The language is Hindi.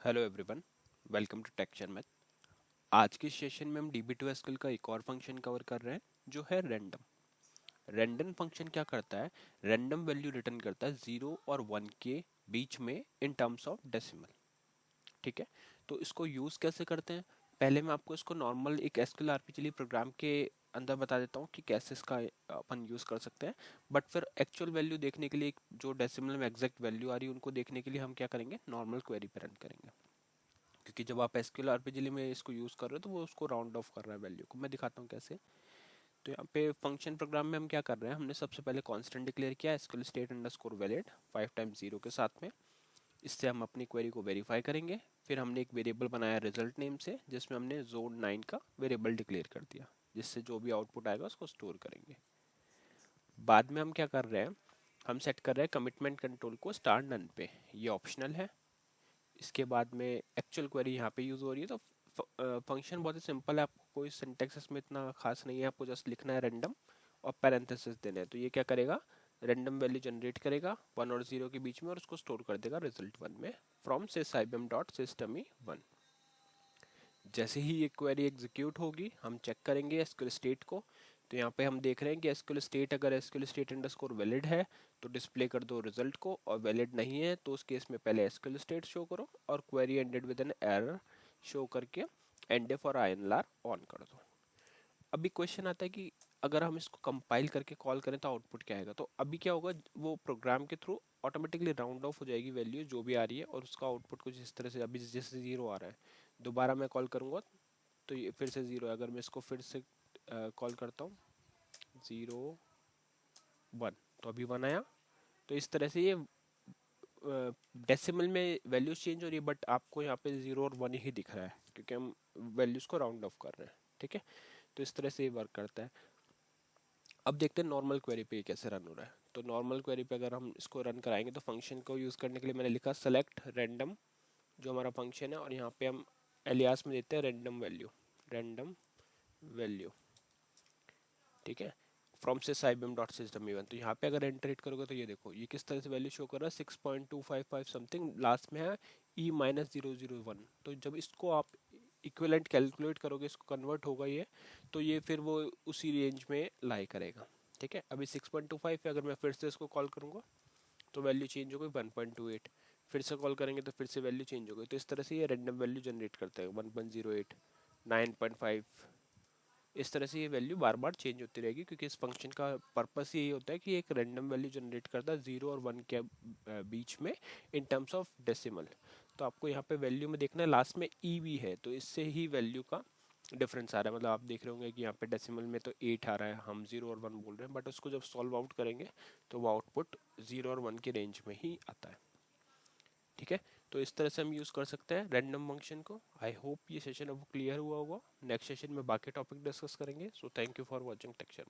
Hello everyone, welcome to techture math. आज के सेशन में हम DB2SQL का एक और फंक्शन कवर कर रहे हैं जो है रैंडम। रैंडम फंक्शन क्या करता है? रैंडम वैल्यू रिटर्न करता है 0 और 1 के बीच में इन टर्म्स ऑफ डेसिमल। ठीक है, तो इसको यूज़ कैसे करते हैं? पहले मैं आपको इसको नॉर्मल एक SQL आरपीजीएल प्रोग्राम के अंदर बता देता हूँ कि कैसे इसका अपन यूज़ कर सकते हैं। बट फिर एक्चुअल वैल्यू देखने के लिए जो डेसिमल में एग्जैक्ट वैल्यू आ रही है उनको देखने के लिए हम क्या करेंगे, नॉर्मल क्वेरी पे रन करेंगे। क्योंकि जब आप एसक्यूएल आरपीजीएल में इसको यूज़ कर रहे हो तो वो उसको राउंड ऑफ कर रहा है वैल्यू को। मैं दिखाता हूँ कैसे। तो यहाँ पे फंक्शन प्रोग्राम में हम क्या कर रहे हैं, हमने सबसे पहले कांस्टेंट डिक्लेयर किया SQL state underscore valid 5 times 0 के साथ में। इससे हम अपनी क्वेरी को वेरीफाई करेंगे। फिर हमने एक वेरिएबल बनाया रिजल्ट नेम से, जिसमें हमने जोन 9 का वेरिएबल डिक्लेयर कर दिया, जिससे जो भी आउटपुट आएगा उसको स्टोर करेंगे। बाद में हम क्या कर रहे हैं, हम सेट कर रहे हैं कमिटमेंट कंट्रोल को स्टार नन पे। ये ऑप्शनल है। इसके बाद में एक्चुअल क्वेरी यहाँ पे यूज़ हो रही है। तो फंक्शन बहुत ही सिंपल है, आपको कोई सिंटेक्स में इतना खास नहीं है, आपको जस्ट लिखना है रैंडम और पैरेंथेसिस देना है। तो ये क्या करेगा, रैंडम वैल्यू जनरेट करेगा 1 और 0 के बीच में और उसको स्टोर कर देगा रिजल्ट 1 में फ्रॉम sysibm डॉट system 1। जैसे ही ये क्वेरी एग्जीक्यूट होगी हम चेक करेंगे एसक्यूएल स्टेट को। तो यहाँ पे हम देख रहे हैं कि एसक्यूएल स्टेट, अगर एसक्यूएल स्टेट अंडरस्कोर वैलिड है तो डिस्प्ले कर दो रिजल्ट को, और वैलिड नहीं है तो उस केस में पहले एसक्यूएल स्टेट शो करो और query ended with an error show करके एंड फॉर INLR ऑन कर दो। अभी क्वेश्चन आता है कि अगर हम इसको कंपाइल करके कॉल करें तो आउटपुट क्या आएगा। तो अभी क्या होगा, वो प्रोग्राम के थ्रू ऑटोमेटिकली राउंड ऑफ हो जाएगी वैल्यू जो भी आ रही है, और उसका आउटपुट कुछ इस तरह से, अभी जैसे 0 आ रहा है, दोबारा मैं कॉल करूंगा तो ये फिर से 0 है। अगर मैं इसको फिर से कॉल करता हूँ 0 1, तो अभी 1 आया। तो इस तरह से ये डेसिमल में वैल्यूज चेंज हो रही है, बट आपको यहाँ पे 0 और 1 ही दिख रहा है क्योंकि हम वैल्यूज को राउंड ऑफ कर रहे हैं। ठीक है, तो इस तरह से ये वर्क करता है। अब देखते हैं नॉर्मल क्वेरी पे कैसे रन हो रहा है। तो नॉर्मल क्वेरी पे अगर हम इसको रन कराएंगे तो फंक्शन को यूज़ करने के लिए मैंने लिखा सेलेक्ट रैंडम, जो हमारा फंक्शन है, और यहाँ पे हम एलियास में देते हैं रैंडम वैल्यू, रैंडम वैल्यू। ठीक है, फ्रॉम sysibm डॉट system 1। तो यहाँ पे अगर एंटर करोगे तो ये देखो ये किस तरह से वैल्यू शो कर रहा है, 6.255 समथिंग, लास्ट में है E-001। तो जब इसको आप इक्विवेलेंट कैलकुलेट करोगे, इसको कन्वर्ट होगा ये, तो ये फिर वो उसी रेंज में लाई करेगा। ठीक है, अभी 6.25 है, अगर मैं फिर से इसको कॉल करूँगा तो वैल्यू चेंज हो गई 1.28। फिर से कॉल करेंगे तो फिर से वैल्यू चेंज हो गई। तो इस तरह से ये रैंडम वैल्यू जनरेट करता है 1.08, 9.5। इस तरह से ये वैल्यू बार बार चेंज होती रहेगी, क्योंकि इस फंक्शन का पर्पस यही होता है कि एक रैंडम वैल्यू जनरेट करता है 0 और 1 के बीच में इन टर्म्स ऑफ डेसिमल। तो आपको यहाँ पे वैल्यू में देखना है लास्ट में ई भी है, तो इससे ही वैल्यू का डिफरेंस आ रहा है। मतलब आप देख रहे होंगे कि यहाँ पे डेसिमल में तो 8 आ रहा है, हम 0 और 1 बोल रहे हैं, बट उसको जब सॉल्व आउट करेंगे तो वो आउटपुट 0 और 1 के रेंज में ही आता है। ठीक है, तो इस तरह से हम यूज़ कर सकते हैं रैंडम फंक्शन को। आई होप ये सेशन अब क्लियर हुआ होगा। नेक्स्ट सेशन में बाकी टॉपिक डिस्कस करेंगे। So thank you for watching texture.